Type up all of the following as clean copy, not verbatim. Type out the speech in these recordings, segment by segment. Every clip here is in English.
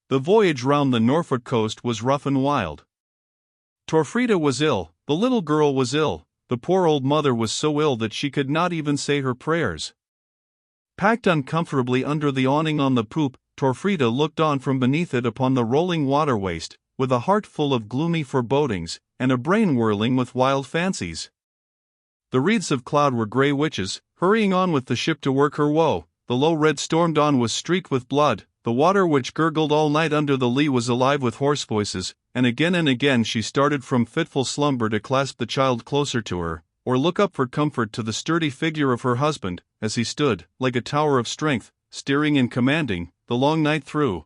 The voyage round the Norfolk coast was rough and wild. Torfrida was ill, the little girl was ill, the poor old mother was so ill that she could not even say her prayers. Packed uncomfortably under the awning on the poop, Torfrida looked on from beneath it upon the rolling water waste, with a heart full of gloomy forebodings, and a brain whirling with wild fancies. The wreaths of cloud were grey witches, hurrying on with the ship to work her woe. The low red storm dawn was streaked with blood. The water which gurgled all night under the lee was alive with hoarse voices, and again she started from fitful slumber to clasp the child closer to her, or look up for comfort to the sturdy figure of her husband, as he stood, like a tower of strength, steering and commanding, the long night through.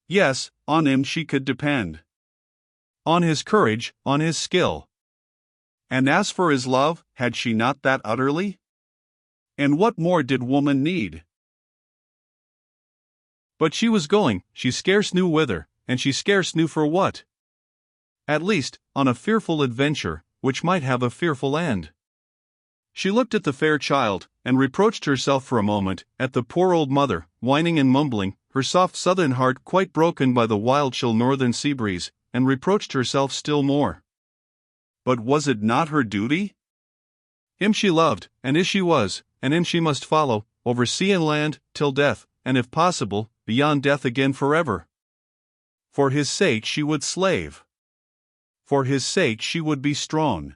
Yes, on him she could depend. On his courage, on his skill. And as for his love, had she not that utterly? And what more did woman need? But she was going, she scarce knew whither, and she scarce knew for what. At least, on a fearful adventure, which might have a fearful end. She looked at the fair child, and reproached herself for a moment, at the poor old mother, whining and mumbling, her soft southern heart quite broken by the wild chill northern sea breeze, and reproached herself still more. But was it not her duty? Him she loved, and his she was, and him she must follow, over sea and land, till death, and if possible, beyond death again forever. For his sake she would slave. For his sake she would be strong.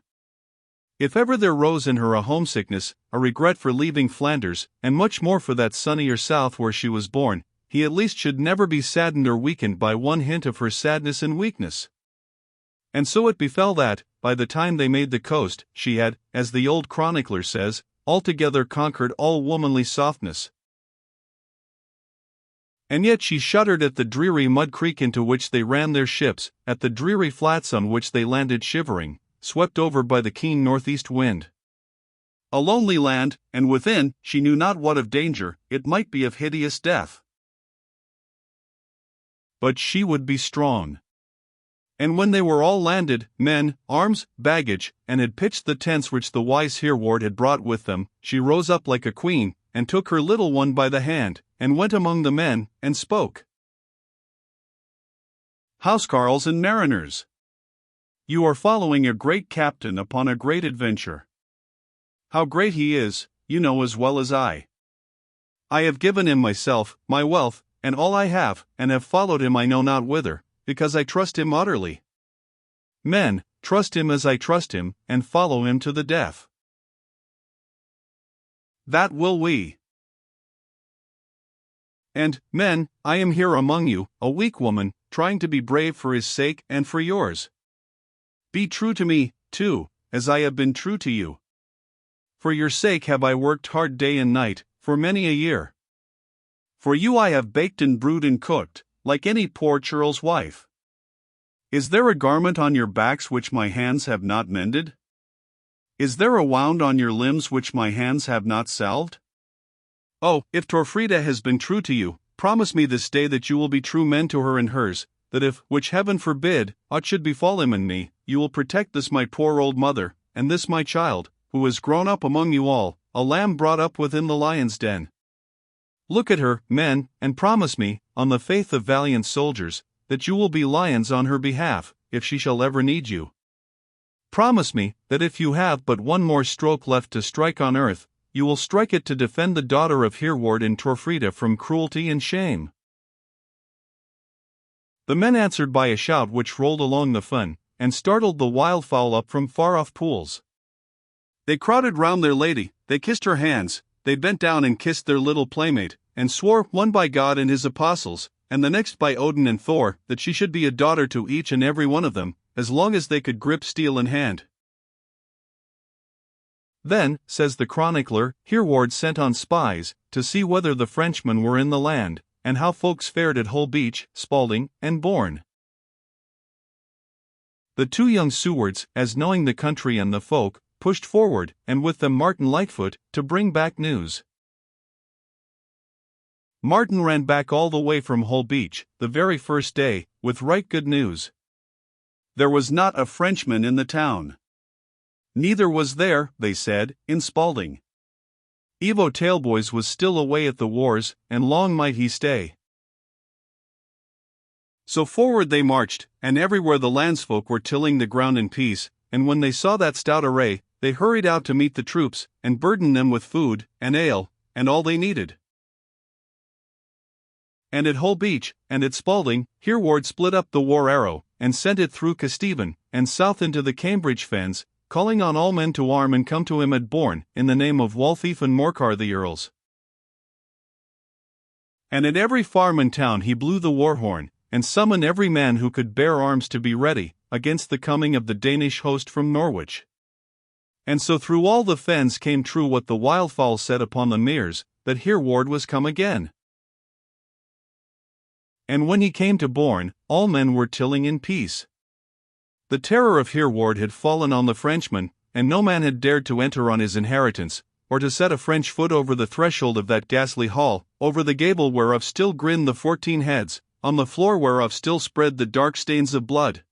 If ever there rose in her a homesickness, a regret for leaving Flanders, and much more for that sunnier south where she was born, he at least should never be saddened or weakened by one hint of her sadness and weakness. And so it befell that, by the time they made the coast, she had, as the old chronicler says, altogether conquered all womanly softness. And yet she shuddered at the dreary mud creek into which they ran their ships, at the dreary flats on which they landed shivering, swept over by the keen northeast wind. A lonely land, and within, she knew not what of danger, it might be of hideous death. But she would be strong. And when they were all landed, men, arms, baggage, and had pitched the tents which the wise Hereward had brought with them, she rose up like a queen, and took her little one by the hand, and went among the men, and spoke. Housecarls and mariners! You are following a great captain upon a great adventure. How great he is, you know as well as I. I have given him myself, my wealth, and all I have, and have followed him I know not whither, because I trust him utterly. Men, trust him as I trust him, and follow him to the death. That will we. And, men, I am here among you, a weak woman, trying to be brave for his sake and for yours. Be true to me, too, as I have been true to you. For your sake have I worked hard day and night, for many a year. For you I have baked and brewed and cooked, like any poor churl's wife. Is there a garment on your backs which my hands have not mended? Is there a wound on your limbs which my hands have not salved? Oh, if Torfrida has been true to you, promise me this day that you will be true men to her and hers, that if, which heaven forbid, aught should befall him and me, you will protect this my poor old mother, and this my child, who has grown up among you all, a lamb brought up within the lion's den. Look at her, men, and promise me, on the faith of valiant soldiers, that you will be lions on her behalf, if she shall ever need you. Promise me, that if you have but one more stroke left to strike on earth, you will strike it to defend the daughter of Hereward and Torfrida from cruelty and shame. The men answered by a shout which rolled along the fen, and startled the wildfowl up from far-off pools. They crowded round their lady, they kissed her hands, they bent down and kissed their little playmate, and swore, one by God and his apostles, and the next by Odin and Thor, that she should be a daughter to each and every one of them, as long as they could grip steel in hand. Then, says the chronicler, Hereward sent on spies, to see whether the Frenchmen were in the land, and how folks fared at Holbeach, Spalding, and Bourne. The two young Sewards, as knowing the country and the folk, pushed forward, and with them Martin Lightfoot, to bring back news. Martin ran back all the way from Holbeach, the very first day, with right good news. There was not a Frenchman in the town. Neither was there, they said, in Spalding. Ivo Taleboys was still away at the wars, and long might he stay. So forward they marched, and everywhere the landsfolk were tilling the ground in peace, and when they saw that stout array, they hurried out to meet the troops, and burdened them with food, and ale, and all they needed. And at Holbeach, and at Spalding, Hereward split up the war arrow, and sent it through Kesteven, and south into the Cambridge fens, calling on all men to arm and come to him at Bourne, in the name of Waltheof and Morcar the earls. And at every farm and town he blew the war horn, and summoned every man who could bear arms to be ready, against the coming of the Danish host from Norwich. And so through all the fens came true what the wildfowl said upon the meres, that Hereward was come again. And when he came to Bourne, all men were tilling in peace. The terror of Hereward had fallen on the Frenchmen, and no man had dared to enter on his inheritance, or to set a French foot over the threshold of that ghastly hall, over the gable whereof still grinned the 14 heads, on the floor whereof still spread the dark stains of blood.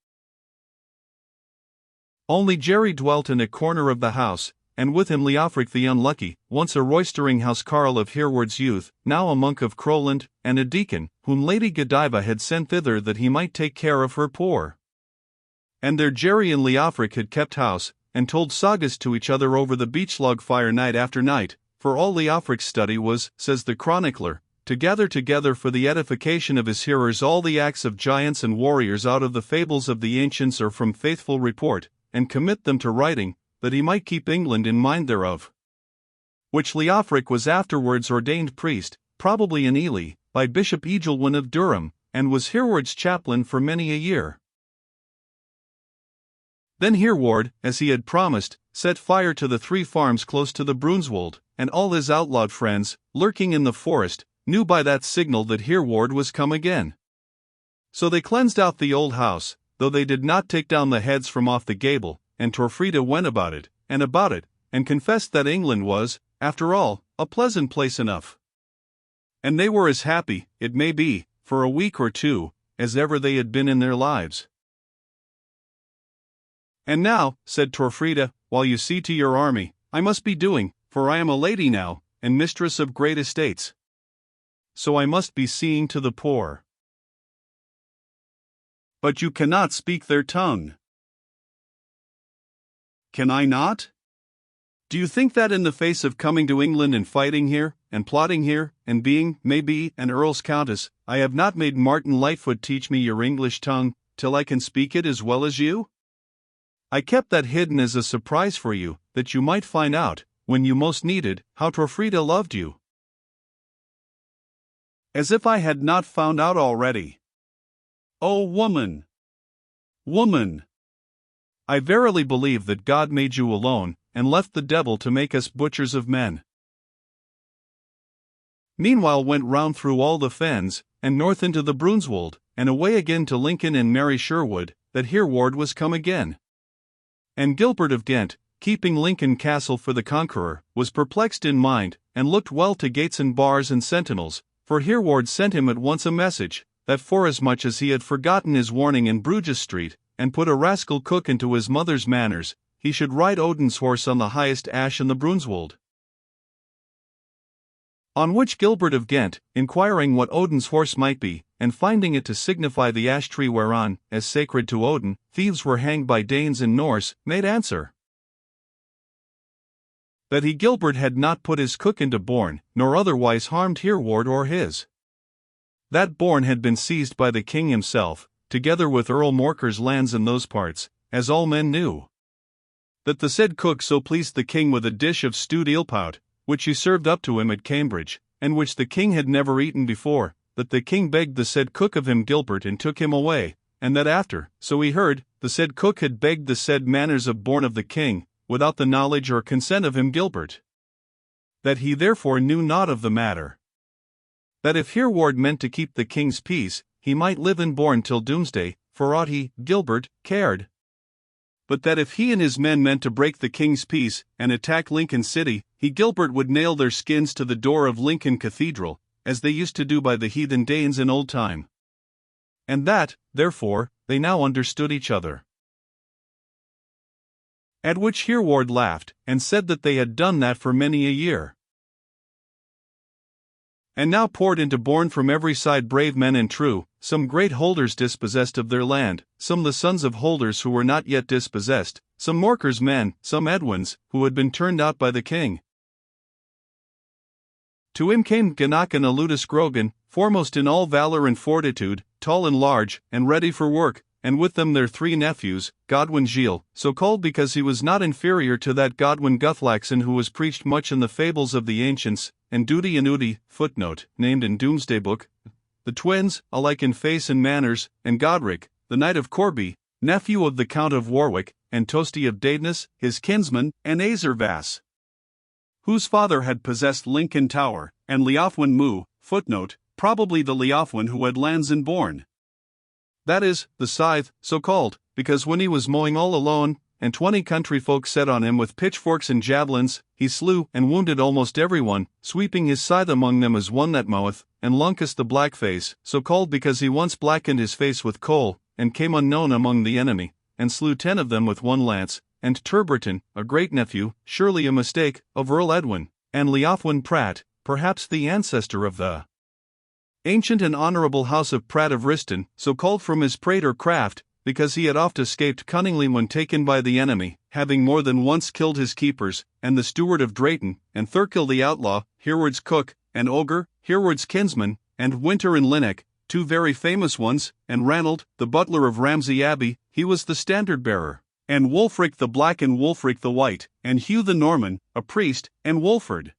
Only Jerry dwelt in a corner of the house, and with him Leofric the unlucky, once a roystering housecarl of Hereward's youth, now a monk of Crowland, and a deacon, whom Lady Godiva had sent thither that he might take care of her poor. And there Jerry and Leofric had kept house, and told sagas to each other over the beech log fire night after night, for all Leofric's study was, says the chronicler, to gather together for the edification of his hearers all the acts of giants and warriors out of the fables of the ancients or from faithful report, and commit them to writing, that he might keep England in mind thereof. Which Leofric was afterwards ordained priest, probably in Ely, by Bishop Egelwin of Durham, and was Hereward's chaplain for many a year. Then Hereward, as he had promised, set fire to the 3 farms close to the Brunswold, and all his outlawed friends, lurking in the forest, knew by that signal that Hereward was come again. So they cleansed out the old house, though they did not take down the heads from off the gable, and Torfrida went about it, and confessed that England was, after all, a pleasant place enough. And they were as happy, it may be, for a week or 2, as ever they had been in their lives. And now, said Torfrida, while you see to your army, I must be doing, for I am a lady now, and mistress of great estates. So I must be seeing to the poor. But you cannot speak their tongue. Can I not? Do you think that in the face of coming to England and fighting here, and plotting here, and being, maybe, an earl's countess, I have not made Martin Lightfoot teach me your English tongue, till I can speak it as well as you? I kept that hidden as a surprise for you, that you might find out, when you most needed, how Torfrida loved you. As if I had not found out already. Oh, woman! Woman! I verily believe that God made you alone, and left the devil to make us butchers of men. Meanwhile went round through all the fens, and north into the Brunswold, and away again to Lincoln and merry Sherwood, that Hereward was come again. And Gilbert of Ghent, keeping Lincoln Castle for the Conqueror, was perplexed in mind, and looked well to gates and bars and sentinels, for Hereward sent him at once a message, that forasmuch as he had forgotten his warning in Bruges Street, and put a rascal cook into his mother's manners, he should ride Odin's horse on the highest ash in the Brunswold. On which Gilbert of Ghent, inquiring what Odin's horse might be, and finding it to signify the ash tree whereon, as sacred to Odin, thieves were hanged by Danes and Norse, made answer that he Gilbert had not put his cook into Bourne, nor otherwise harmed Hereward or his. That Bourne had been seized by the king himself, together with Earl Morcar's lands in those parts, as all men knew. That the said cook so pleased the king with a dish of stewed eelpout, which he served up to him at Cambridge, and which the king had never eaten before, that the king begged the said cook of him Gilbert and took him away, and that after, so he heard, the said cook had begged the said manners of Bourne of the king, without the knowledge or consent of him Gilbert. That he therefore knew naught of the matter. That if Hereward meant to keep the king's peace, he might live in Bourne till doomsday, for aught he, Gilbert, cared. But that if he and his men meant to break the king's peace, and attack Lincoln city, he Gilbert would nail their skins to the door of Lincoln Cathedral, as they used to do by the heathen Danes in old time. And that, therefore, they now understood each other. At which Hereward laughed, and said that they had done that for many a year. And now poured into born from every side brave men and true, some great holders dispossessed of their land, some the sons of holders who were not yet dispossessed, some Morker's men, some Edwin's, who had been turned out by the king. To him came Ganach and Aludus Grogan, foremost in all valor and fortitude, tall and large, and ready for work, and with them their 3 nephews, Godwin Gilles, so called because he was not inferior to that Godwin Guthlaxon who was preached much in the fables of the ancients, and Duty and Udi, footnote, named in Doomsday Book, the twins, alike in face and manners, and Godric, the Knight of Corby, nephew of the Count of Warwick, and Tosti of Dadeness, his kinsman, and Azervas, whose father had possessed Lincoln Tower, and Leofwin Mu, footnote, probably the Leofwin who had lands in Bourne. That is, the scythe, so called, because when he was mowing all alone, and 20 country folk set on him with pitchforks and javelins, he slew and wounded almost everyone, sweeping his scythe among them as one that moweth, and Luncus the Blackface, so called because he once blackened his face with coal, and came unknown among the enemy, and slew 10 of them with one lance, and Turberton, a great-nephew, surely a mistake, of Earl Edwin, and Leofwin Pratt, perhaps the ancestor of the ancient and honorable house of Pratt of Riston, so called from his prate or craft, because he had oft escaped cunningly when taken by the enemy, having more than once killed his keepers, and the steward of Drayton, and Thurkill the outlaw, Hereward's cook, and Ogre, Hereward's kinsman, and Winter and Linnock, 2 very famous ones, and Ranald, the butler of Ramsey Abbey, he was the standard-bearer, and Wulfric the Black and Wulfric the White, and Hugh the Norman, a priest, and Wolford,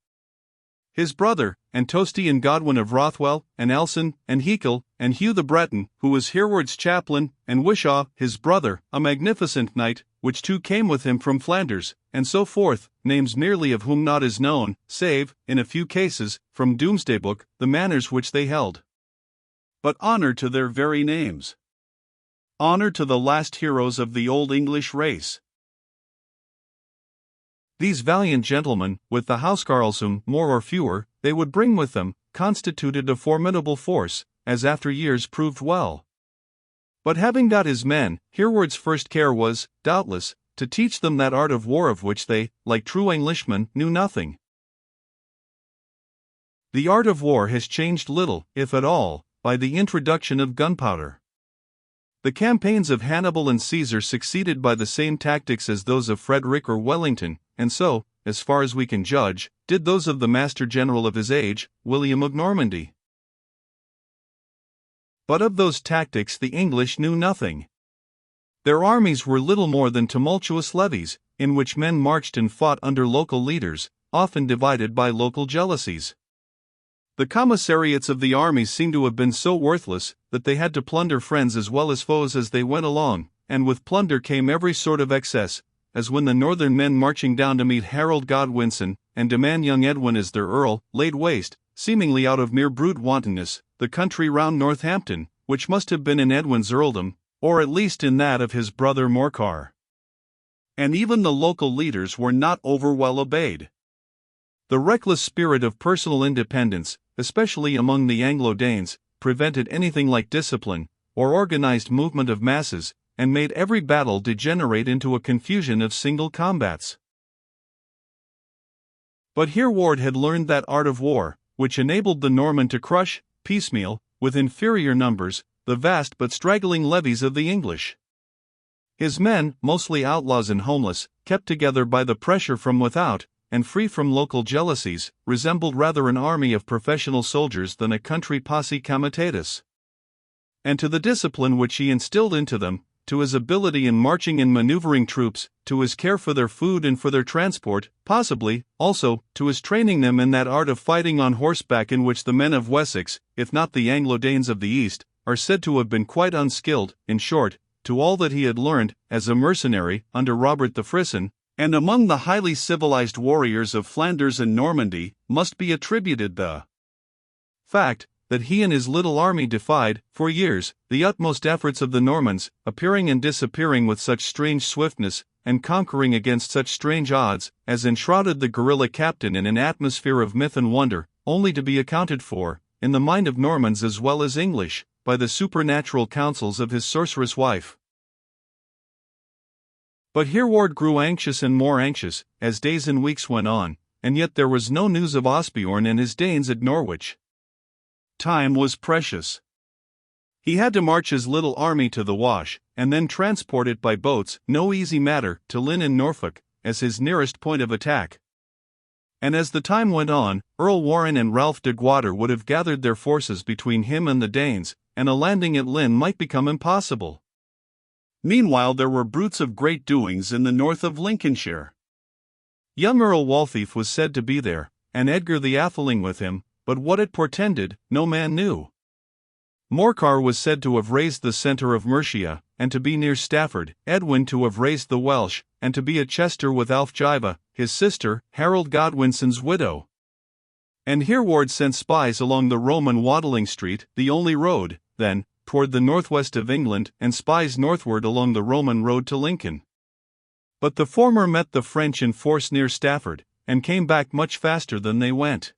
his brother, and Tosti and Godwin of Rothwell, and Elson, and Hekel, and Hugh the Breton, who was Hereward's chaplain, and Wishaw, his brother, a magnificent knight, which 2 came with him from Flanders, and so forth, names merely of whom naught is known, save, in a few cases, from Doomsday Book, the manors which they held. But honor to their very names. Honor to the last heroes of the old English race. These valiant gentlemen, with the housecarls whom, more or fewer, they would bring with them, constituted a formidable force, as after years proved well. But having got his men, Hereward's first care was, doubtless, to teach them that art of war of which they, like true Englishmen, knew nothing. The art of war has changed little, if at all, by the introduction of gunpowder. The campaigns of Hannibal and Caesar succeeded by the same tactics as those of Frederick or Wellington, and so, as far as we can judge, did those of the master general of his age, William of Normandy. But of those tactics the English knew nothing. Their armies were little more than tumultuous levies, in which men marched and fought under local leaders, often divided by local jealousies. The commissariats of the armies seem to have been so worthless that they had to plunder friends as well as foes as they went along, and with plunder came every sort of excess, as when the northern men marching down to meet Harold Godwinson, and demand young Edwin as their earl, laid waste, seemingly out of mere brute wantonness, the country round Northampton, which must have been in Edwin's earldom, or at least in that of his brother Morcar. And even the local leaders were not over well obeyed. The reckless spirit of personal independence, especially among the Anglo-Danes, prevented anything like discipline, or organized movement of masses, and made every battle degenerate into a confusion of single combats. But Hereward had learned that art of war, which enabled the Norman to crush, piecemeal, with inferior numbers, the vast but straggling levies of the English. His men, mostly outlaws and homeless, kept together by the pressure from without, and free from local jealousies, resembled rather an army of professional soldiers than a country posse comitatus. And to the discipline which he instilled into them, to his ability in marching and maneuvering troops, to his care for their food and for their transport, possibly, also, to his training them in that art of fighting on horseback in which the men of Wessex, if not the Anglo-Danes of the East, are said to have been quite unskilled, in short, to all that he had learned, as a mercenary, under Robert the Frisson, and among the highly civilized warriors of Flanders and Normandy, must be attributed the fact that he and his little army defied, for years, the utmost efforts of the Normans, appearing and disappearing with such strange swiftness, and conquering against such strange odds, as enshrouded the guerrilla captain in an atmosphere of myth and wonder, only to be accounted for, in the mind of Normans as well as English, by the supernatural counsels of his sorceress wife. But Hereward grew anxious and more anxious, as days and weeks went on, and yet there was no news of Osbjorn and his Danes at Norwich. Time was precious. He had to march his little army to the Wash, and then transport it by boats, no easy matter, to Lynn in Norfolk, as his nearest point of attack. And as the time went on, Earl Warren and Ralph de Guater would have gathered their forces between him and the Danes, and a landing at Lynn might become impossible. Meanwhile there were bruits of great doings in the north of Lincolnshire. Young Earl Waltheof was said to be there, and Edgar the Atheling with him, but what it portended, no man knew. Morcar was said to have raised the centre of Mercia, and to be near Stafford, Edwin to have raised the Welsh, and to be at Chester with Alfgiva, his sister, Harold Godwinson's widow. And Hereward sent spies along the Roman Waddling Street, the only road, then, toward the northwest of England, and spies northward along the Roman road to Lincoln. But the former met the French in force near Stafford, and came back much faster than they went.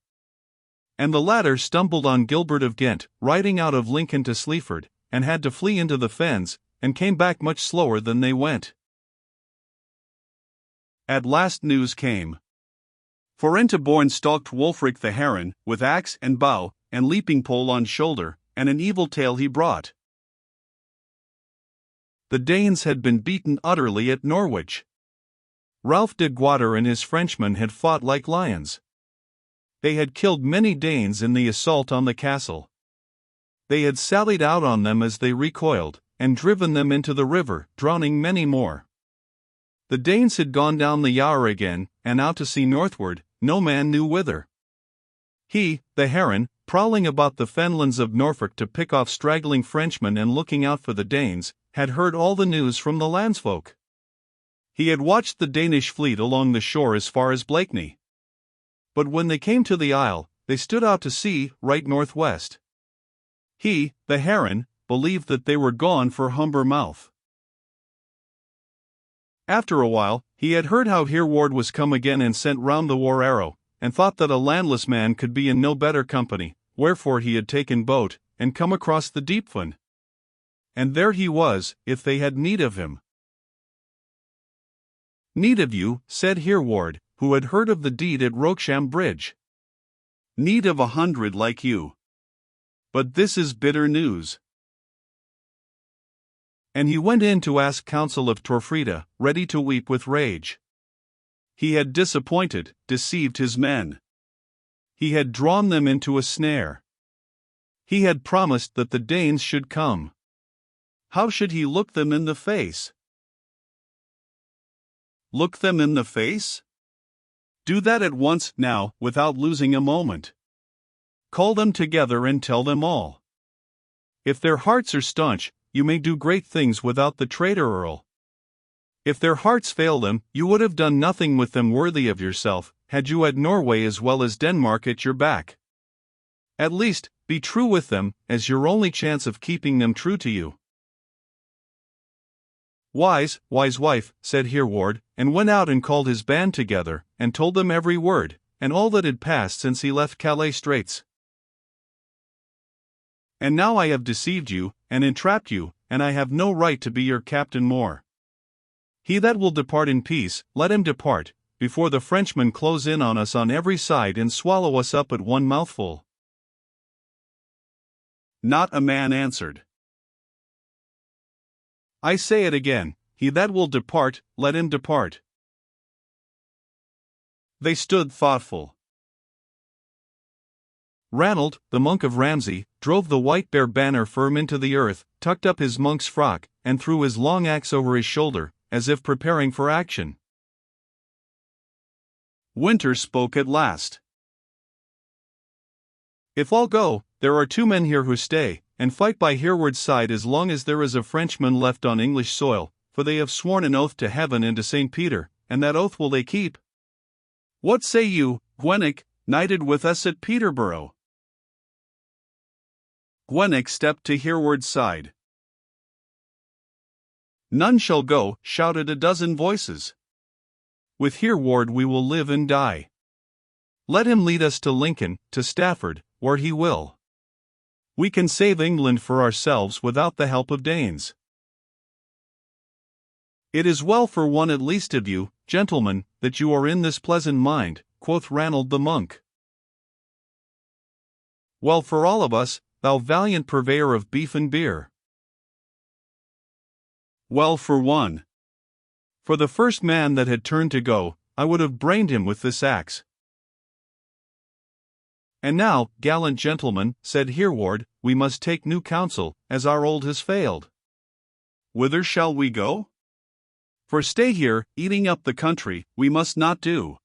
And the latter stumbled on Gilbert of Ghent, riding out of Lincoln to Sleaford, and had to flee into the fens, and came back much slower than they went. At last news came. For into Bourne stalked Wulfric the Heron, with axe and bow, and leaping pole on shoulder, and an evil tale he brought. The Danes had been beaten utterly at Norwich. Ralph de Guater and his Frenchmen had fought like lions. They had killed many Danes in the assault on the castle. They had sallied out on them as they recoiled, and driven them into the river, drowning many more. The Danes had gone down the Yare again, and out to sea northward, no man knew whither. He, the Heron, prowling about the fenlands of Norfolk to pick off straggling Frenchmen and looking out for the Danes, had heard all the news from the landsfolk. He had watched the Danish fleet along the shore as far as Blakeney. But when they came to the isle, they stood out to sea, right northwest. He, the Heron, believed that they were gone for Humber Mouth. After a while, he had heard how Hereward was come again and sent round the war arrow, and thought that a landless man could be in no better company, wherefore he had taken boat, and come across the Deepfen. And there he was, if they had need of him. Need of you, said Hereward, who had heard of the deed at Roxham Bridge. Need of 100 like you. But this is bitter news. And he went in to ask counsel of Torfrida, ready to weep with rage. He had disappointed, deceived his men. He had drawn them into a snare. He had promised that the Danes should come. How should he look them in the face? Look them in the face? Do that at once, now, without losing a moment. Call them together and tell them all. If their hearts are staunch, you may do great things without the traitor earl. If their hearts fail them, you would have done nothing with them worthy of yourself, had you had Norway as well as Denmark at your back. At least, be true with them, as your only chance of keeping them true to you. Wise wife, said Hereward, and went out and called his band together, and told them every word, and all that had passed since he left Calais Straits. And now I have deceived you, and entrapped you, and I have no right to be your captain more. He that will depart in peace, let him depart, before the Frenchmen close in on us on every side and swallow us up at one mouthful. Not a man answered. I say it again, he that will depart, let him depart. They stood thoughtful. Ranald, the monk of Ramsey, drove the white bear banner firm into the earth, tucked up his monk's frock, and threw his long axe over his shoulder, as if preparing for action. Winter spoke at last. If all go, there are 2 men here who stay, and fight by Hereward's side as long as there is a Frenchman left on English soil, for they have sworn an oath to heaven and to St. Peter, and that oath will they keep. What say you, Gwennick, knighted with us at Peterborough? Gwennick stepped to Hereward's side. None shall go, shouted a dozen voices. With Hereward we will live and die. Let him lead us to Lincoln, to Stafford, where he will. We can save England for ourselves without the help of Danes. It is well for one at least of you, gentlemen, that you are in this pleasant mind, quoth Ranald the monk. Well for all of us, thou valiant purveyor of beef and beer. Well for one. For the first man that had turned to go, I would have brained him with this axe. And now, gallant gentlemen, said Hereward, we must take new counsel, as our old has failed. Whither shall we go? For stay here, eating up the country, we must not do.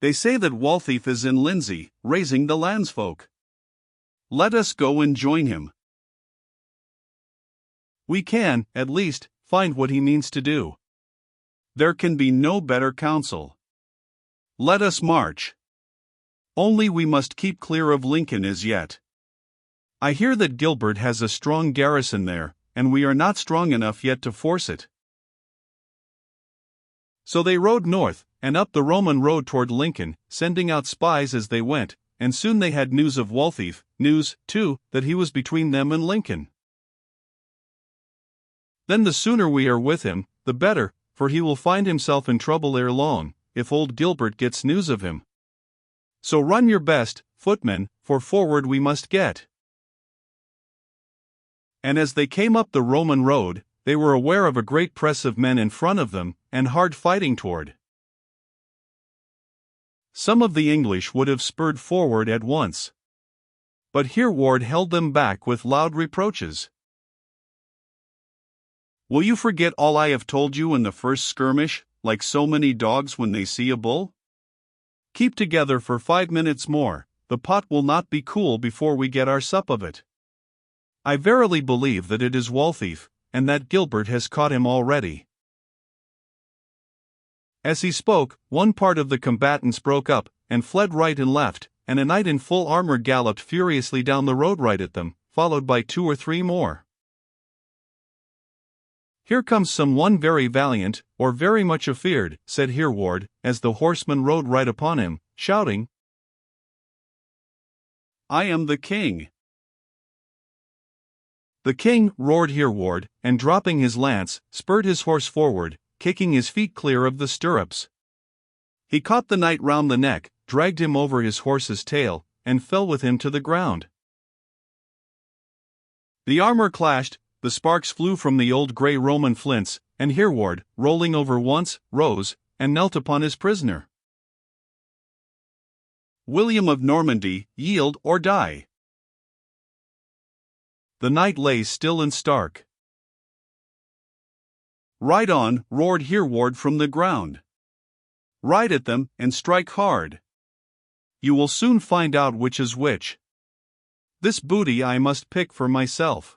They say that Waltheof is in Lindsey, raising the landsfolk. Let us go and join him. We can, at least, find what he means to do. There can be no better counsel. Let us march. Only we must keep clear of Lincoln as yet. I hear that Gilbert has a strong garrison there, and we are not strong enough yet to force it. So they rode north, and up the Roman road toward Lincoln, sending out spies as they went, and soon they had news of Waltheof, news, too, that he was between them and Lincoln. Then the sooner we are with him, the better, for he will find himself in trouble ere long, if old Gilbert gets news of him. So run your best, footmen, for forward we must get. And as they came up the Roman road, they were aware of a great press of men in front of them, and hard fighting toward. Some of the English would have spurred forward at once. But Hereward held them back with loud reproaches. Will you forget all I have told you in the first skirmish, like so many dogs when they see a bull? Keep together for 5 minutes more, the pot will not be cool before we get our sup of it. I verily believe that it is Waltheof, and that Gilbert has caught him already. As he spoke, one part of the combatants broke up, and fled right and left, and a knight in full armor galloped furiously down the road right at them, followed by 2 or 3 more. Here comes some one very valiant, or very much afeard, said Hereward, as the horseman rode right upon him, shouting, I am the king. The king, roared Hereward, and dropping his lance, spurred his horse forward, kicking his feet clear of the stirrups. He caught the knight round the neck, dragged him over his horse's tail, and fell with him to the ground. The armor clashed, the sparks flew from the old grey Roman flints, and Hereward, rolling over once, rose, and knelt upon his prisoner. William of Normandy, yield or die. The knight lay still and stark. Ride on, roared Hereward from the ground. Ride at them, and strike hard. You will soon find out which is which. This booty I must pick for myself.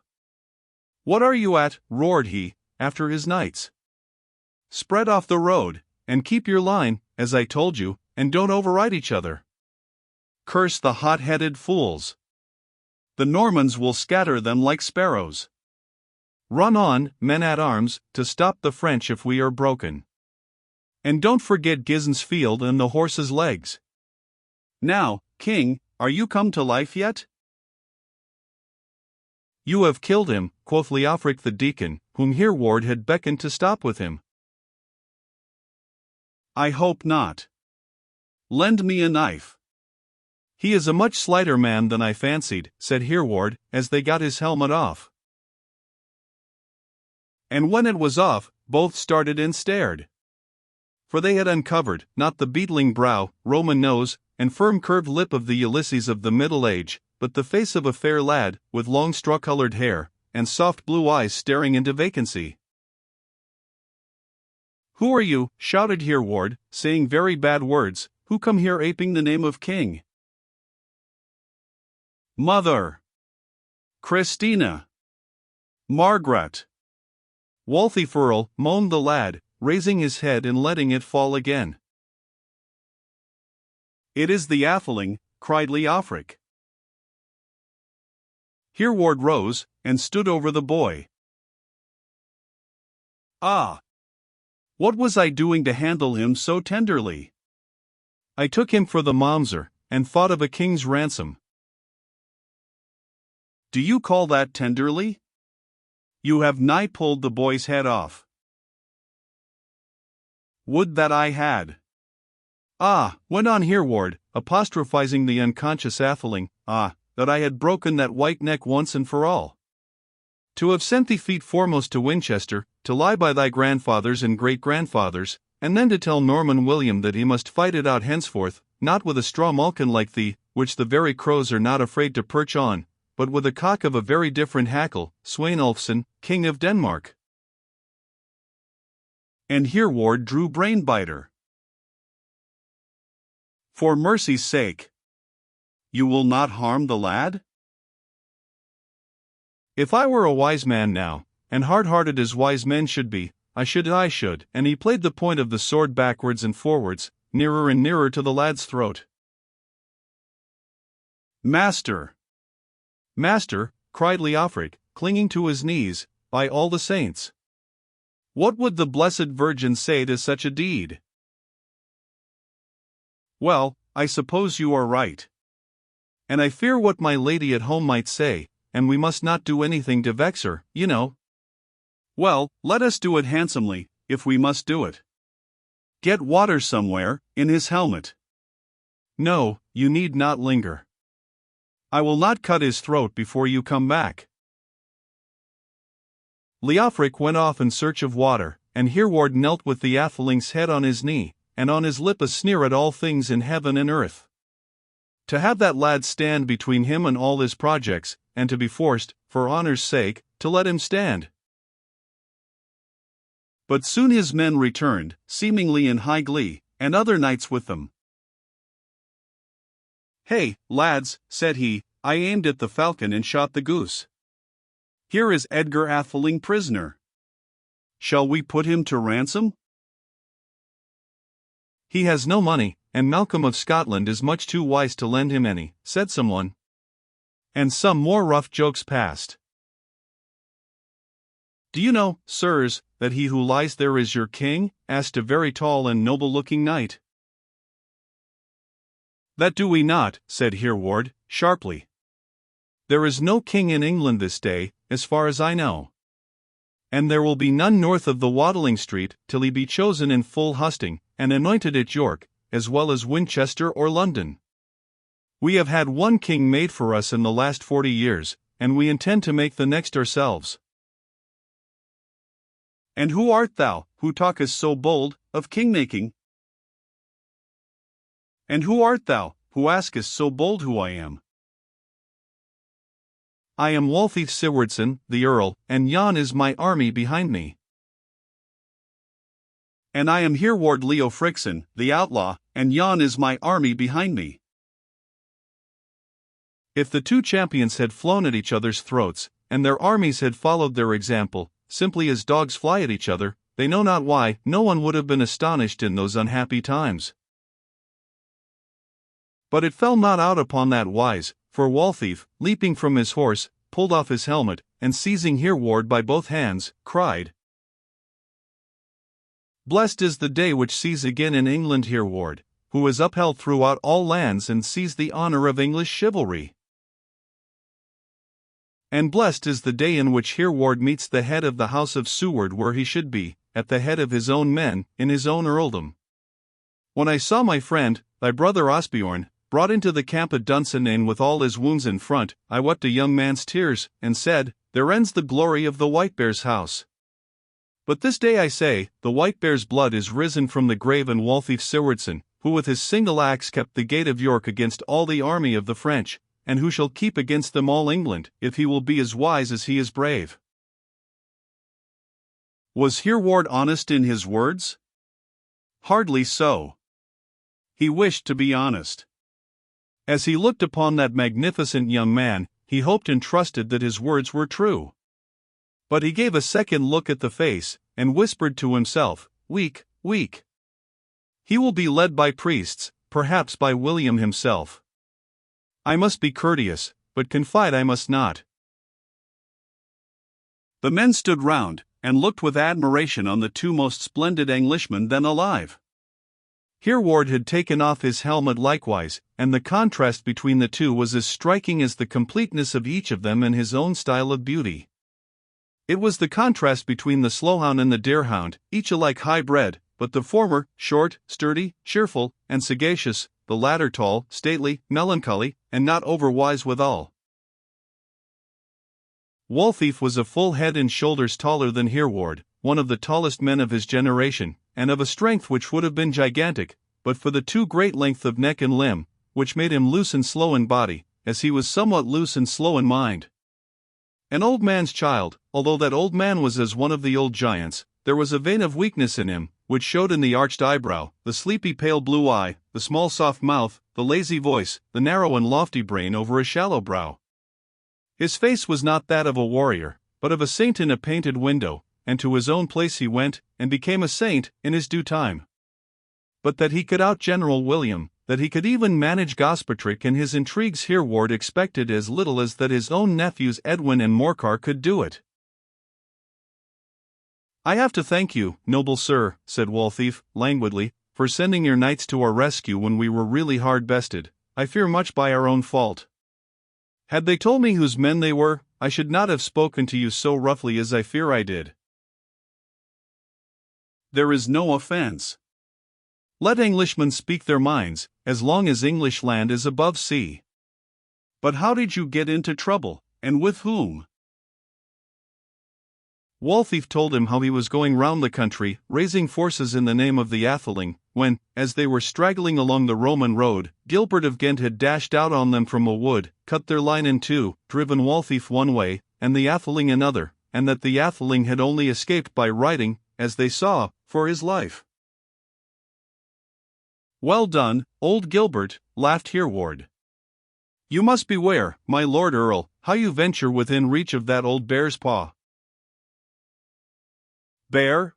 What are you at, roared he, after his knights? Spread off the road, and keep your line, as I told you, and don't override each other. Curse the hot-headed fools. The Normans will scatter them like sparrows. Run on, men-at-arms, to stop the French if we are broken. And don't forget Gison's field and the horse's legs. Now, king, are you come to life yet? You have killed him, quoth Leofric the deacon, whom Hereward had beckoned to stop with him. I hope not. Lend me a knife. He is a much slighter man than I fancied, said Hereward, as they got his helmet off. And when it was off, both started and stared. For they had uncovered, not the beetling brow, Roman nose, and firm curved lip of the Ulysses of the Middle Age, but the face of a fair lad, with long straw-colored hair, and soft blue eyes staring into vacancy. Who are you, shouted Hereward, saying very bad words, who come here aping the name of king? Mother! Christina! Margaret! Waltheof Earl, moaned the lad, raising his head and letting it fall again. It is the atheling, cried Leofric. Hereward rose, and stood over the boy. Ah! What was I doing to handle him so tenderly? I took him for the Malmser, and thought of a king's ransom. Do you call that tenderly? You have nigh pulled the boy's head off. Would that I had. Ah, went on Hereward, apostrophizing the unconscious atheling, "Ah, that I had broken that white neck once and for all! To have sent thee feet foremost to Winchester, to lie by thy grandfathers and great-grandfathers, and then to tell Norman William that he must fight it out henceforth, not with a straw malkin like thee, which the very crows are not afraid to perch on, but with a cock of a very different hackle, Swainulfson, King of Denmark." And Hereward drew brain-biter. "For mercy's sake, you will not harm the lad?" "If I were a wise man now, and hard-hearted as wise men should be, I should, and he played the point of the sword backwards and forwards, nearer and nearer to the lad's throat. "Master! Master!" cried Leofric, clinging to his knees, "by all the saints! What would the Blessed Virgin say to such a deed?" "Well, I suppose you are right. And I fear what my lady at home might say, and we must not do anything to vex her, you know." "Well, let us do it handsomely, if we must do it. Get water somewhere, in his helmet." "No, you need not linger. I will not cut his throat before you come back." Leofric went off in search of water, and Hereward knelt with the atheling's head on his knee, and on his lip a sneer at all things in heaven and earth. To have that lad stand between him and all his projects, and to be forced, for honor's sake, to let him stand. But soon his men returned, seemingly in high glee, and other knights with them. "Hey, lads," said he, "I aimed at the falcon and shot the goose. Here is Edgar Atheling prisoner. Shall we put him to ransom?" "He has no money, and Malcolm of Scotland is much too wise to lend him any," said someone. And some more rough jokes passed. "Do you know, sirs, that he who lies there is your king?" asked a very tall and noble-looking knight. "That do we not," said Hereward, sharply. "There is no king in England this day, as far as I know. And there will be none north of the Watling Street, till he be chosen in full husting, and anointed at York, as well as Winchester or London. We have had one king made for us in the last 40 years, and we intend to make the next ourselves." "And who art thou, who talkest so bold, of king-making? And who art thou, who askest so bold who I am?" "I am Waltheof Siwardson, the Earl, and yon is my army behind me." "And I am Hereward Leofricson, the outlaw, and yon is my army behind me." If the two champions had flown at each other's throats, and their armies had followed their example, simply as dogs fly at each other, they know not why, no one would have been astonished in those unhappy times. But it fell not out upon that wise, for Waltheof, leaping from his horse, pulled off his helmet, and seizing Hereward by both hands, cried, "Blessed is the day which sees again in England Hereward, who is upheld throughout all lands and sees the honor of English chivalry. And blessed is the day in which Hereward meets the head of the house of Seward where he should be, at the head of his own men, in his own earldom. When I saw my friend, thy brother Osbjorn, brought into the camp at Dunsinane with all his wounds in front, I wept a young man's tears, and said, There ends the glory of the White Bear's house. But this day I say, the White Bear's blood is risen from the grave, and Waltheof Siwardson, who with his single axe kept the gate of York against all the army of the French, and who shall keep against them all England, if he will be as wise as he is brave." Was Hereward honest in his words? Hardly so. He wished to be honest. As he looked upon that magnificent young man, he hoped and trusted that his words were true. But he gave a second look at the face, and whispered to himself, "Weak, weak. He will be led by priests, perhaps by William himself. I must be courteous, but confide I must not." The men stood round, and looked with admiration on the two most splendid Englishmen then alive. Hereward had taken off his helmet likewise, and the contrast between the two was as striking as the completeness of each of them in his own style of beauty. It was the contrast between the Slowhound and the Deerhound, each alike high-bred, but the former, short, sturdy, cheerful, and sagacious, the latter tall, stately, melancholy, and not over-wise withal. Waltheof was a full head and shoulders taller than Hereward, one of the tallest men of his generation, and of a strength which would have been gigantic, but for the too great length of neck and limb, which made him loose and slow in body, as he was somewhat loose and slow in mind. An old man's child, although that old man was as one of the old giants, there was a vein of weakness in him, which showed in the arched eyebrow, the sleepy pale blue eye, the small soft mouth, the lazy voice, the narrow and lofty brain over a shallow brow. His face was not that of a warrior, but of a saint in a painted window, and to his own place he went, and became a saint, in his due time. But that he could out-general William, that he could even manage Gospatrick in his intrigues, Hereward expected as little as that his own nephews Edwin and Morcar could do it. "I have to thank you, noble sir," said Waltheof, languidly, "for sending your knights to our rescue when we were really hard bested, I fear much by our own fault. Had they told me whose men they were, I should not have spoken to you so roughly as I fear I did. There is no offense. Let Englishmen speak their minds, as long as English land is above sea. But how did you get into trouble, and with whom?" Waltheof told him how he was going round the country, raising forces in the name of the Atheling, when, as they were straggling along the Roman road, Gilbert of Ghent had dashed out on them from a wood, cut their line in two, driven Waltheof one way, and the Atheling another, and that the Atheling had only escaped by riding, as they saw, for his life. "Well done, old Gilbert," laughed Hereward. "You must beware, my lord Earl, how you venture within reach of that old bear's paw." "Bear?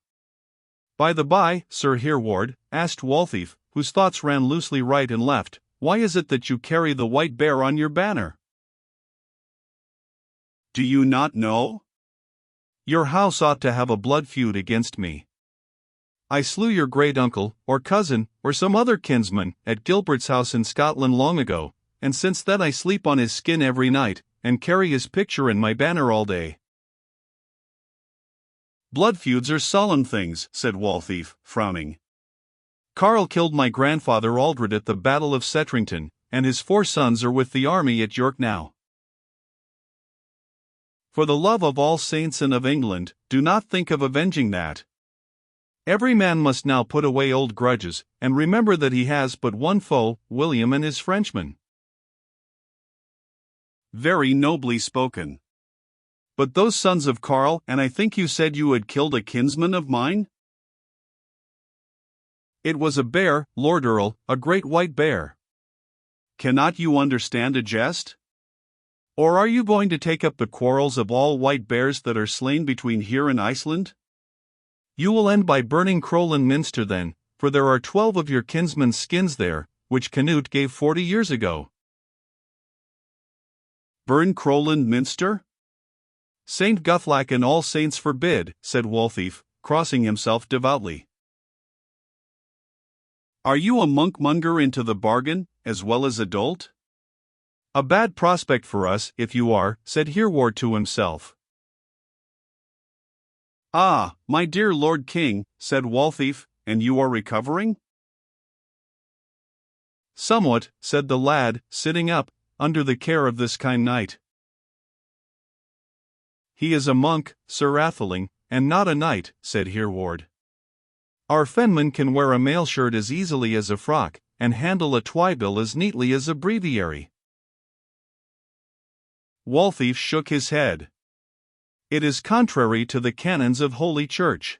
By the by, Sir Hereward," asked Waltheof, whose thoughts ran loosely right and left, "why is it that you carry the white bear on your banner?" "Do you not know? Your house ought to have a blood feud against me. I slew your great-uncle, or cousin, or some other kinsman, at Gilbert's house in Scotland long ago, and since then I sleep on his skin every night, and carry his picture in my banner all day." "Blood feuds are solemn things," said Waltheof, frowning. "Carl killed my grandfather Aldred at the Battle of Setrington, and his 4 sons are with the army at York now. For the love of all saints and of England, do not think of avenging that. Every man must now put away old grudges, and remember that he has but one foe, William and his Frenchmen." "Very nobly spoken. But those sons of Carl, and I think you said you had killed a kinsman of mine?" "It was a bear, Lord Earl, a great white bear." "Cannot you understand a jest? Or are you going to take up the quarrels of all white bears that are slain between here and Iceland? You will end by burning Crowland Minster then, for there are 12 of your kinsmen's skins there, which Canute gave 40 years ago." "Burn Crowland Minster? Saint Guthlac and all saints forbid," said Waltheof, crossing himself devoutly. "Are you a monkmonger into the bargain, as well as a dolt? A bad prospect for us, if you are," said Hereward to himself. "Ah, my dear Lord King," said Waltheof, "and you are recovering?" "Somewhat," said the lad, sitting up, "under the care of this kind knight." "He is a monk, Sir Atheling, and not a knight," said Hereward. "Our fenman can wear a mail shirt as easily as a frock, and handle a twybill as neatly as a breviary." Waltheof shook his head. "It is contrary to the canons of Holy Church."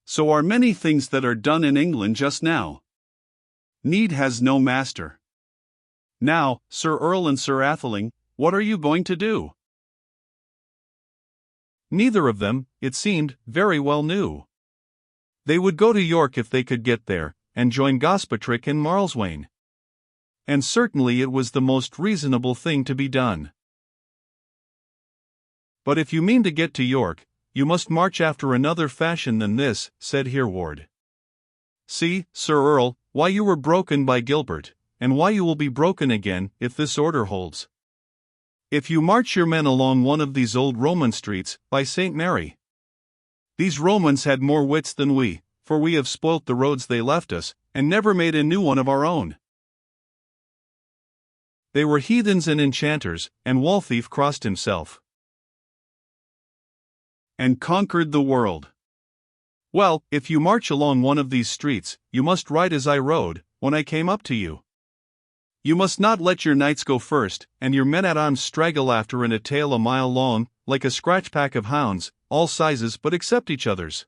"So are many things that are done in England just now. Need has no master. Now, Sir Earl and Sir Atheling, what are you going to do?" Neither of them, it seemed, very well knew. They would go to York if they could get there, and join Gospatrick in Marlswain. And certainly it was the most reasonable thing to be done. "But if you mean to get to York, you must march after another fashion than this," said Hereward. "See, Sir Earl, why you were broken by Gilbert, and why you will be broken again, if this order holds. If you march your men along one of these old Roman streets, by St. Mary. These Romans had more wits than we, for we have spoilt the roads they left us, and never made a new one of our own. They were heathens and enchanters, and Walthief crossed himself and conquered the world. Well, if you march along one of these streets, you must ride as I rode, when I came up to you. You must not let your knights go first, and your men-at-arms straggle after in a tail a mile long, like a scratch pack of hounds, all sizes but except each other's.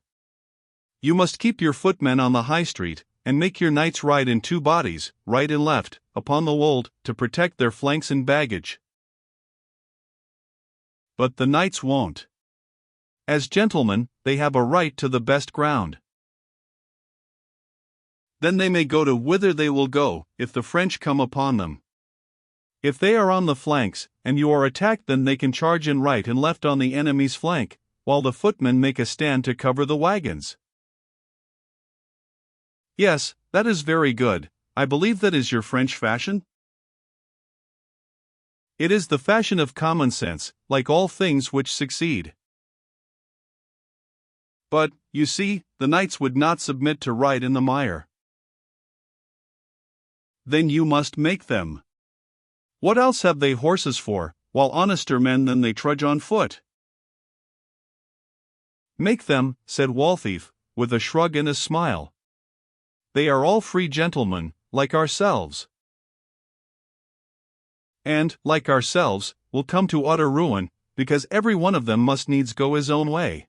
You must keep your footmen on the high street, and make your knights ride in two bodies, right and left, upon the wold, to protect their flanks and baggage. But the knights won't. As gentlemen, they have a right to the best ground. Then they may go to whither they will go, if the French come upon them. If they are on the flanks, and you are attacked, then they can charge in right and left on the enemy's flank, while the footmen make a stand to cover the wagons. Yes, that is very good. I believe that is your French fashion? It is the fashion of common sense, like all things which succeed. But, you see, the knights would not submit to ride in the mire. Then you must make them. What else have they horses for, while honester men than they trudge on foot? Make them, said Walthief, with a shrug and a smile. They are all free gentlemen, like ourselves. And, like ourselves, will come to utter ruin, because every one of them must needs go his own way.